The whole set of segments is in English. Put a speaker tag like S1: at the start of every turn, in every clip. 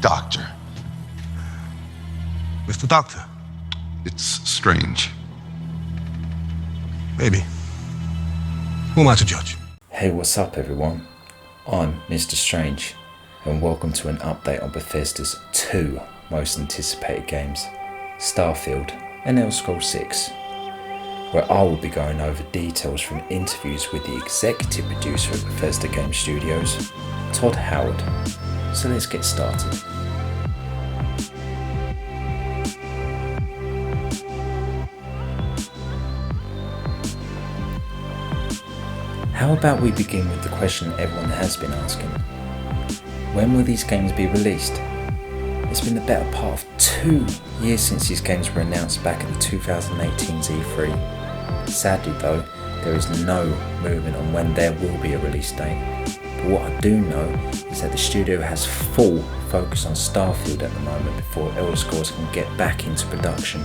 S1: Doctor.
S2: Mr. Doctor.
S1: It's strange.
S2: Maybe. Who am I to judge?
S3: Hey, what's up everyone? I'm Mr.StrangE and welcome to an update on Bethesda's two most anticipated games, Starfield and Elder Scrolls 6, where I will be going over details from interviews with the executive producer at Bethesda Game Studios, Todd Howard. So let's get started. How about we begin with the question everyone has been asking? When will these games be released? It's been the better part of 2 years since these games were announced back at the 2018's E3. Sadly though, there is no movement on when there will be a release date. But what I do know is that the studio has full focus on Starfield at the moment before Elder Scrolls can get back into production.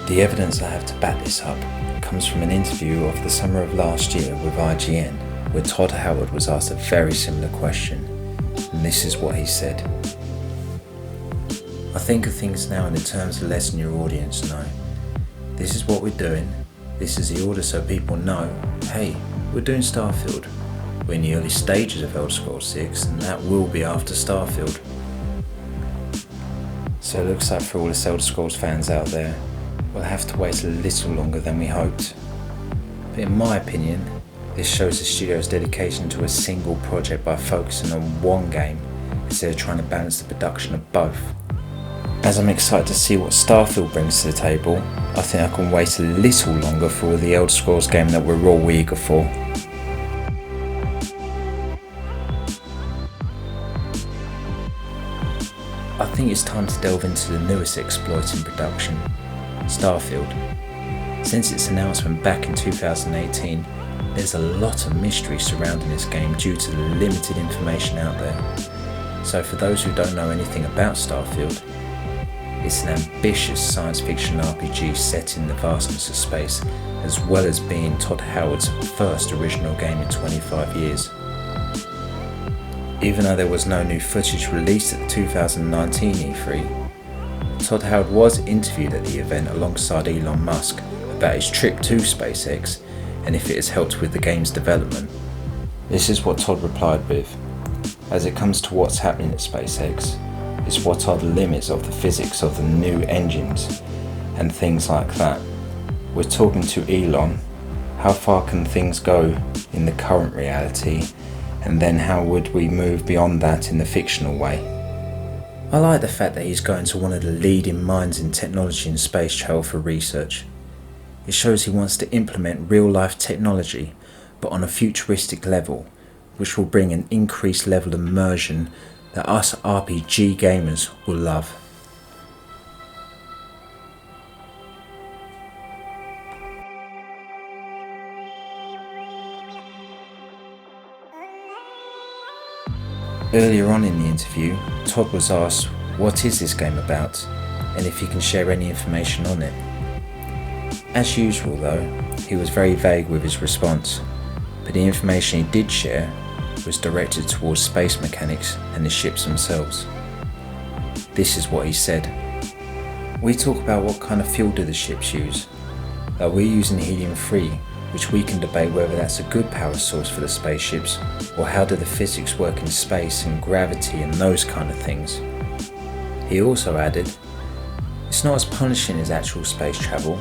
S3: The evidence I have to back this up comes from an interview of the summer of last year with IGN, where Todd Howard was asked a very similar question, and this is what he said. I think of things now in the terms of letting your audience know. This is what we're doing, this is the order so people know, hey, we're doing Starfield. We're in the early stages of Elder Scrolls 6 and that will be after Starfield. So it looks like for all the Elder Scrolls fans out there, we'll have to wait a little longer than we hoped. But in my opinion, this shows the studio's dedication to a single project by focusing on one game instead of trying to balance the production of both. As I'm excited to see what Starfield brings to the table, I think I can wait a little longer for the Elder Scrolls game that we're all eager for. I think it's time to delve into the newest exploit in production, Starfield. Since its announcement back in 2018, there's a lot of mystery surrounding this game due to the limited information out there. So for those who don't know anything about Starfield, it's an ambitious science fiction RPG set in the vastness of space, as well as being Todd Howard's first original game in 25 years. Even though there was no new footage released at the 2019 E3, Todd Howard was interviewed at the event alongside Elon Musk about his trip to SpaceX and if it has helped with the game's development. This is what Todd replied with: as it comes to what's happening at SpaceX, it's what are the limits of the physics of the new engines and things like that. We're talking to Elon, how far can things go in the current reality, and then how would we move beyond that in the fictional way? I like the fact that he's going to one of the leading minds in technology and space travel for research. It shows he wants to implement real-life technology, but on a futuristic level, which will bring an increased level of immersion that us RPG gamers will love. Earlier on in the interview, Todd was asked what is this game about and if he can share any information on it. As usual though, he was very vague with his response, but the information he did share was directed towards space mechanics and the ships themselves. This is what he said. We talk about what kind of fuel do the ships use. Are we using helium-3, which we can debate whether that's a good power source for the spaceships, or how do the physics work in space and gravity and those kind of things. He also added, it's not as punishing as actual space travel,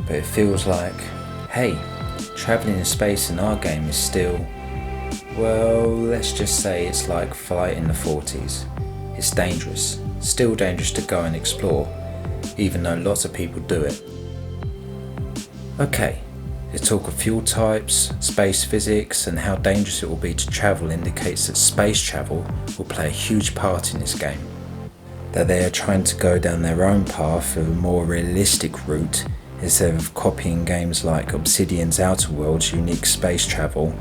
S3: but it feels like, hey, travelling in space in our game is still, well, let's just say it's like flight in the 40s. It's dangerous, still dangerous to go and explore, even though lots of people do it. Okay, the talk of fuel types, space physics and how dangerous it will be to travel indicates that space travel will play a huge part in this game. That they are trying to go down their own path of a more realistic route instead of copying games like Obsidian's Outer Worlds' unique space travel,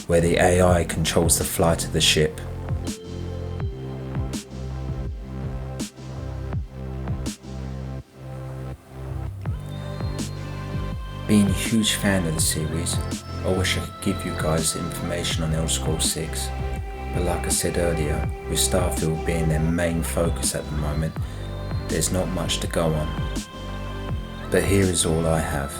S3: where the AI controls the flight of the ship. Being a huge fan of the series, I wish I could give you guys information on Elder Scrolls 6, But like I said earlier, with Starfield being their main focus at the moment, there's not much to go on. But here is all I have.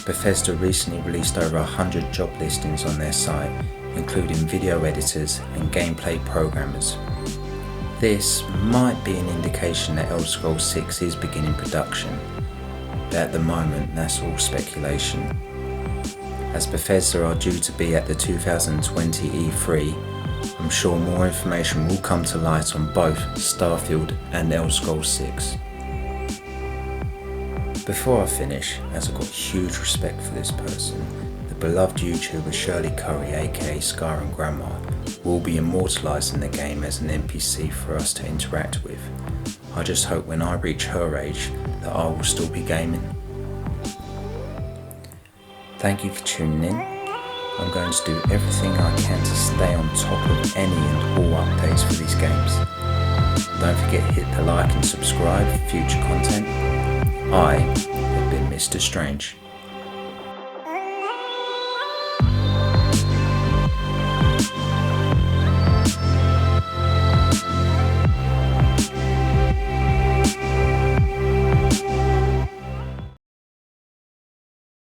S3: Bethesda recently released over 100 job listings on their site, including video editors and gameplay programmers. This might be an indication that Elder Scrolls 6 is beginning production, but at the moment that's all speculation. As Bethesda are due to be at the 2020 E3, I'm sure more information will come to light on both Starfield and Elder Scrolls 6. Before I finish, as I've got huge respect for this person, the beloved YouTuber Shirley Curry aka Skyrim Grandma will be immortalised in the game as an NPC for us to interact with. I just hope when I reach her age that I will still be gaming. Thank you for tuning in. I'm going to do everything I can to stay on top of any and all updates for these games. Don't forget to hit the like and subscribe for future content. I have been Mr.StrangE.